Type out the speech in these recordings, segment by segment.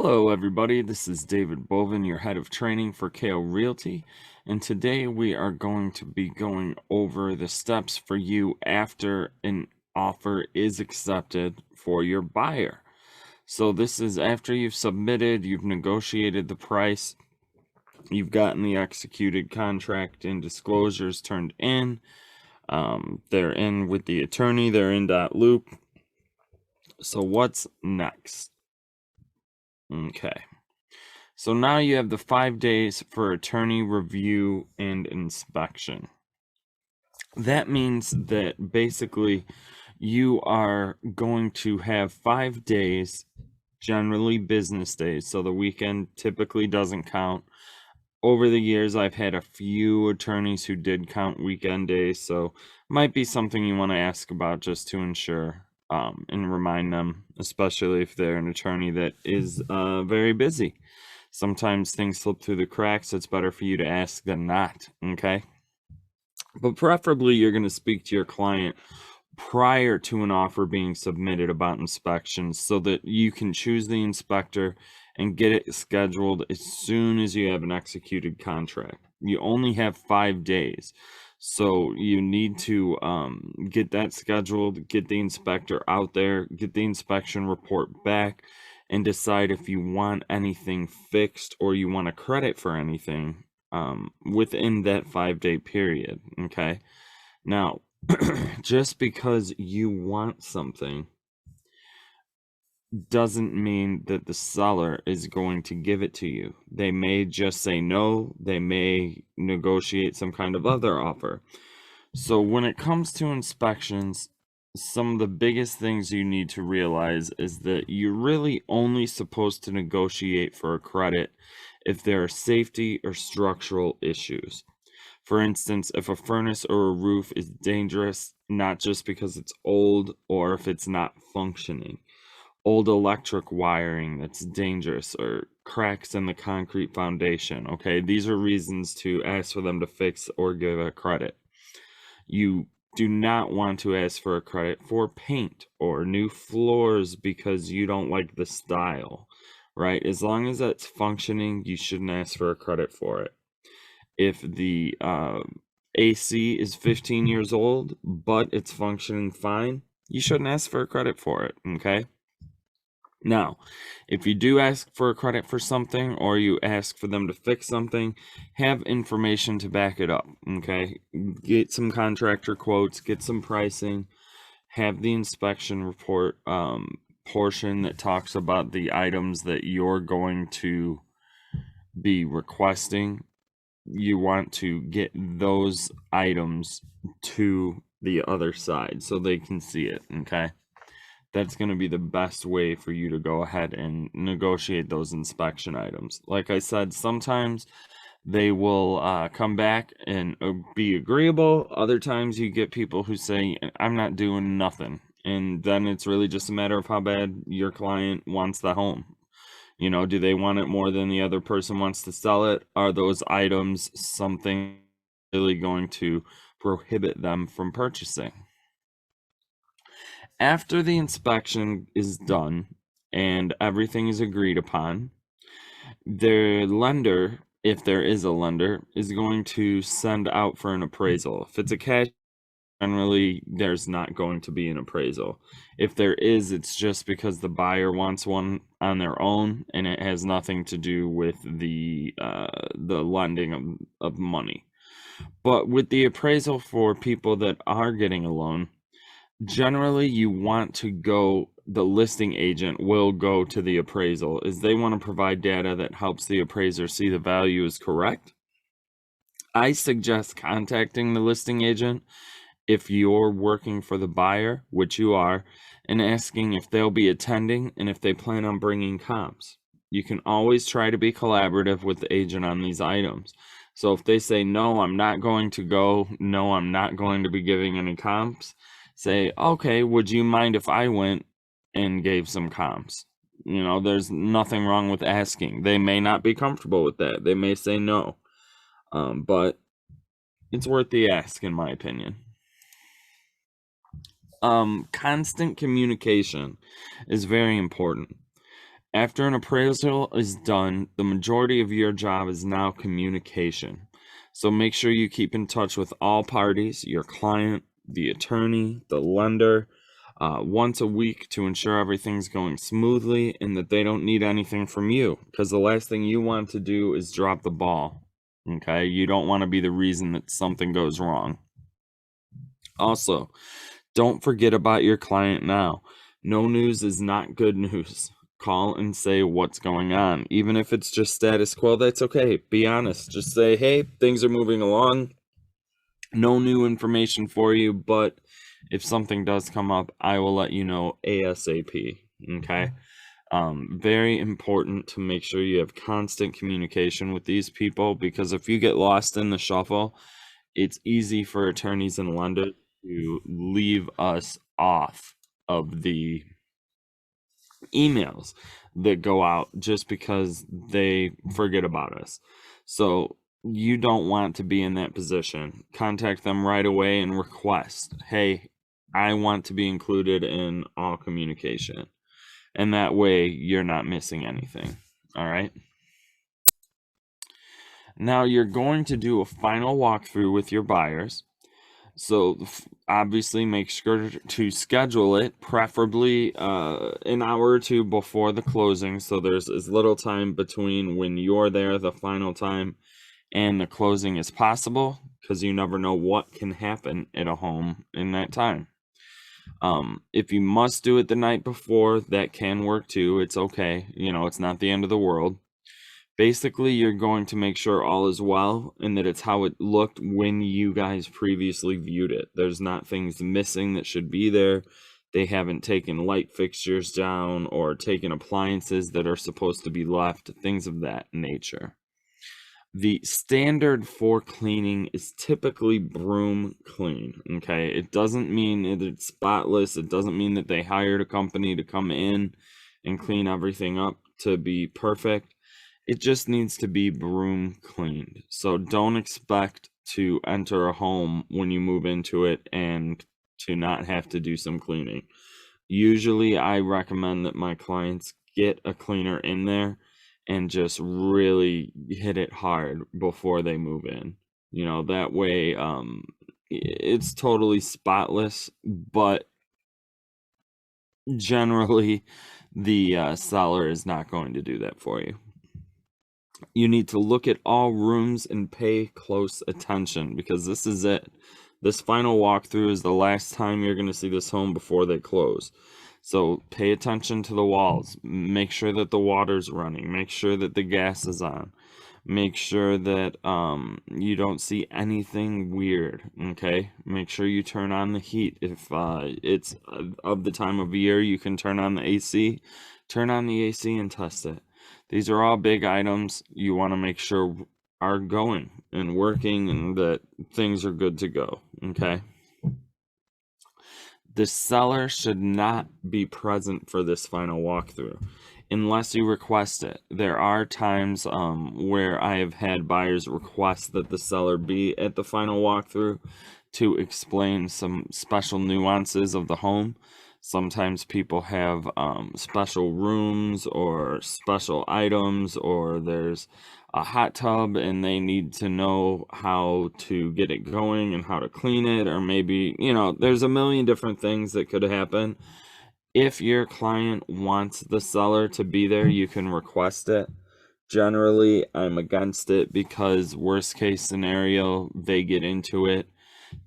Hello, everybody. This is David Bovin, your head of training for KO Realty. And today we are going to be going over the steps for you after an offer is accepted for your buyer. So this is after you've submitted, you've negotiated the price, you've gotten the executed contract and disclosures turned in. They're in with the attorney, they're in that loop. So what's next? Okay. So now you have the 5 days for attorney review and inspection. That means that basically you are going to have 5 days, generally business days. So the weekend typically doesn't count. Over the years, I've had a few attorneys who did count weekend days. So might be something you want to ask about just to ensure and remind them, especially if they're an attorney that is very busy. Sometimes things slip through the cracks. It's better for you to ask than not, okay? But preferably you're going to speak to your client prior to an offer being submitted about inspections so that you can choose the inspector and get it scheduled as soon as you have an executed contract. You only have 5 days. So you need to get that scheduled, get the inspector out there, get the inspection report back, and decide if you want anything fixed or you want a credit for anything within that 5-day period. Okay. Now, just because you want something doesn't mean that the seller is going to give it to you. They may just say no, they may negotiate some kind of other offer. So when it comes to inspections, some of the biggest things you need to realize is that you're really only supposed to negotiate for a credit if there are safety or structural issues. For instance, if a furnace or a roof is dangerous, not just because it's old or if it's not functioning. Old electric wiring that's dangerous or cracks in the concrete foundation, okay? These are reasons to ask for them to fix or give a credit. You do not want to ask for a credit for paint or new floors because you don't like the style, right? As long as that's functioning, you shouldn't ask for a credit for it. If the AC is 15 years old, but it's functioning fine, you shouldn't ask for a credit for it, okay? Now, if you do ask for a credit for something or you ask for them to fix something, have information to back it up, okay? Get some contractor quotes, get some pricing, have the inspection report portion that talks about the items that you're going to be requesting. You want to get those items to the other side so they can see it, okay? That's going to be the best way for you to go ahead and negotiate those inspection items. Like I said, sometimes they will come back and be agreeable. Other times you get people who say, I'm not doing nothing. And then it's really just a matter of how bad your client wants the home. You know, do they want it more than the other person wants to sell it? Are those items something really going to prohibit them from purchasing? After the inspection is done and everything is agreed upon, the lender, if there is a lender, is going to send out for an appraisal. If it's a cash, generally there's not going to be an appraisal. If there is, it's just because the buyer wants one on their own and it has nothing to do with the lending of money. But with the appraisal for people that are getting a loan, generally you want to go, the listing agent will go to the appraisal, is they want to provide data that helps the appraiser see the value is correct. I suggest contacting the listing agent if you're working for the buyer, which you are, and asking if they'll be attending and if they plan on bringing comps. You can always try to be collaborative with the agent on these items. So if they say, no, I'm not going to go, no, I'm not going to be giving any comps, say, okay, would you mind if I went and gave some comps? You know, there's nothing wrong with asking. They may not be comfortable with that. They may say no. But it's worth the ask, in my opinion. Constant communication is very important. After an appraisal is done, the majority of your job is now communication. So make sure you keep in touch with all parties, your client, the attorney, the lender, once a week to ensure everything's going smoothly and that they don't need anything from you. Because the last thing you want to do is drop the ball. Okay? You don't want to be the reason that something goes wrong. Also, don't forget about your client now. No news is not good news. Call and say what's going on. Even if it's just status quo, that's okay. Be honest. Just say, hey, things are moving along. No new information for you, but if something does come up, I will let you know ASAP. Okay? Very important to make sure you have constant communication with these people, because if you get lost in the shuffle, it's easy for attorneys and lenders to leave us off of the emails that go out just because they forget about us. So you don't want to be in that position. Contact them right away and request, hey, I want to be included in all communication. And that way you're not missing anything. All right. Now you're going to do a final walkthrough with your buyers. So obviously make sure to schedule it, preferably an hour or two before the closing, so there's as little time between when you're there the final time and the closing as possible, because you never know what can happen at a home in that time. If you must do it the night before, that can work too. It's okay. It's not the end of the world. Basically, you're going to make sure all is well and that it's how it looked when you guys previously viewed it. There's not things missing that should be there. They haven't taken light fixtures down or taken appliances that are supposed to be left, things of that nature. The standard for cleaning is typically broom clean, okay? It doesn't mean that it's spotless. It doesn't mean that they hired a company to come in and clean everything up to be perfect. It just needs to be broom cleaned. So don't expect to enter a home when you move into it and to not have to do some cleaning. Usually I recommend that my clients get a cleaner in there and just really hit it hard before they move in. That way it's totally spotless, but generally the seller is not going to do that for you. You need to look at all rooms and pay close attention, because this is it. This final walkthrough is the last time you're going to see this home before they close. So pay attention to the walls. Make sure that the water's running. Make sure that the gas is on. Make sure that you don't see anything weird, okay? Make sure you turn on the heat. If it's of the time of year, you can turn on the AC. Turn on the AC and test it. These are all big items you want to make sure are going and working and that things are good to go, okay? The seller should not be present for this final walkthrough unless you request it. There are times where I have had buyers request that the seller be at the final walkthrough to explain some special nuances of the home. Sometimes people have special rooms or special items, or there's a hot tub and they need to know how to get it going and how to clean it, or maybe, there's a million different things that could happen. If your client wants the seller to be there, you can request it. Generally, I'm against it because worst case scenario, they get into it,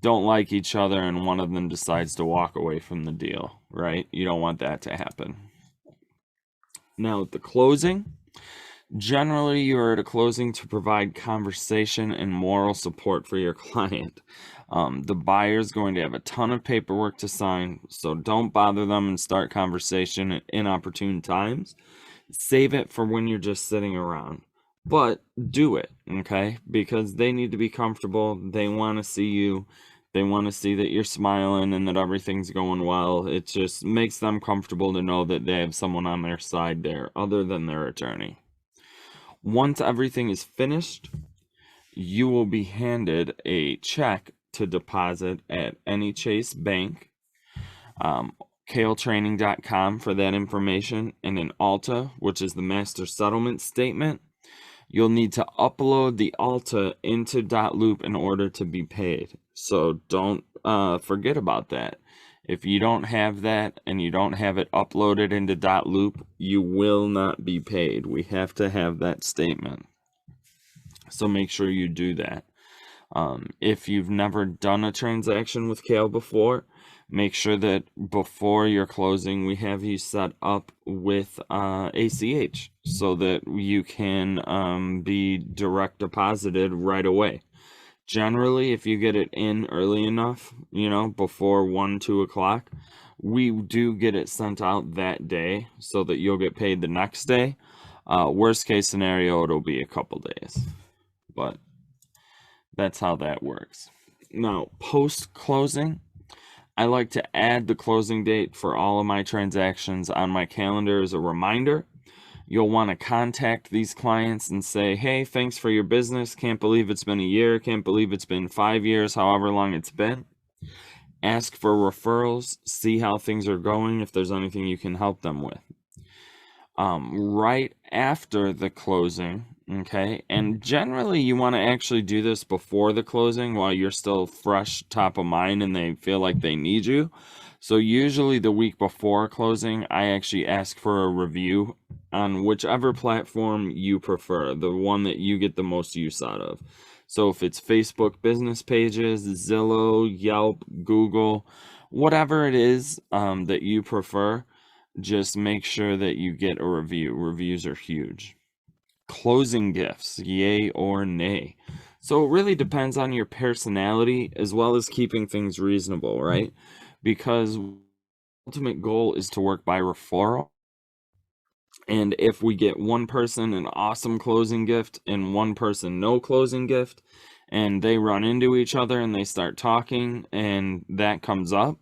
don't like each other, and one of them decides to walk away from the deal, right? You don't want that to happen. Now, at the closing, generally you are at a closing to provide conversation and moral support for your client. The buyer is going to have a ton of paperwork to sign, so don't bother them and start conversation at inopportune times. Save it for when you're just sitting around. But do it, okay? Because they need to be comfortable. They want to see you. They want to see that you're smiling and that everything's going well. It just makes them comfortable to know that they have someone on their side there other than their attorney. Once everything is finished, you will be handed a check to deposit at any Chase bank. kaletraining.com for that information, and in Alta, which is the master settlement statement. You'll need to upload the Alta into .loop in order to be paid. So don't forget about that. If you don't have that and you don't have it uploaded into .loop, you will not be paid. We have to have that statement. So make sure you do that. If you've never done a transaction with Kale before, make sure that before your closing, we have you set up with ACH so that you can be direct deposited right away. Generally, if you get it in early enough, before 1, 2 o'clock, we do get it sent out that day so that you'll get paid the next day. Worst case scenario, it'll be a couple days, but that's how that works. Now, post-closing, I like to add the closing date for all of my transactions on my calendar as a reminder. You'll want to contact these clients and say, hey, thanks for your business. Can't believe it's been a year. Can't believe it's been 5 years, however long it's been. Ask for referrals. See how things are going, if there's anything you can help them with. Right after the closing, okay, and generally you want to actually do this before the closing while you're still fresh top of mind and they feel like they need you. So usually the week before closing, I actually ask for a review on whichever platform you prefer, the one that you get the most use out of. So if it's Facebook business pages, Zillow, Yelp, Google, whatever it is that you prefer, just make sure that you get a review. Reviews are huge. Closing gifts, yay or nay. So it really depends on your personality as well as keeping things reasonable, right? Because ultimate goal is to work by referral. And if we get one person an awesome closing gift and one person no closing gift, and they run into each other and they start talking and that comes up,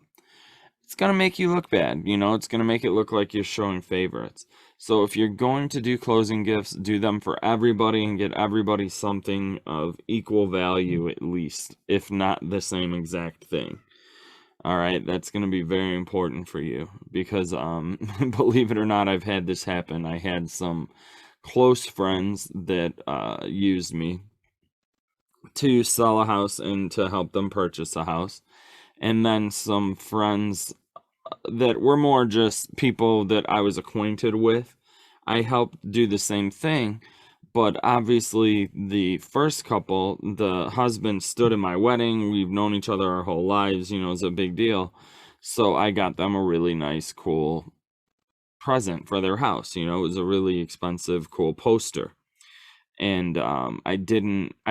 it's going to make you look bad. It's going to make it look like you're showing favorites. So if you're going to do closing gifts, do them for everybody and get everybody something of equal value at least, if not the same exact thing. All right, that's going to be very important for you because believe it or not, I've had this happen. I had some close friends that used me to sell a house and to help them purchase a house. And then some friends that were more just people that I was acquainted with, I helped do the same thing. But obviously the first couple, the husband stood in my wedding. We've known each other our whole lives, it's a big deal. So I got them a really nice, cool present for their house. It was a really expensive, cool poster. And I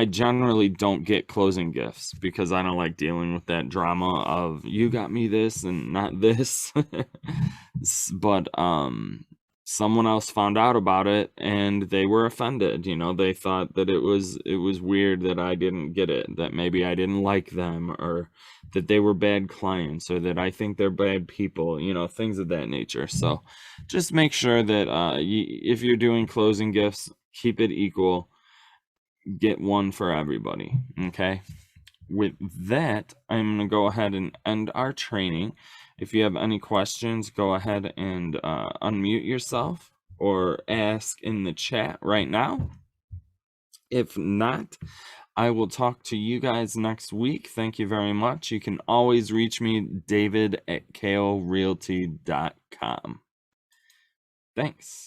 generally don't get closing gifts because I don't like dealing with that drama of you got me this and not this. But someone else found out about it and they were offended. They thought that it was weird that I didn't get it, that maybe I didn't like them, or that they were bad clients, or that I think they're bad people, things of that nature. So just make sure that if you're doing closing gifts, keep it equal. Get one for everybody. Okay. With that, I'm going to go ahead and end our training. If you have any questions, go ahead and unmute yourself or ask in the chat right now. If not, I will talk to you guys next week. Thank you very much. You can always reach me, David@kalerealty.com. Thanks.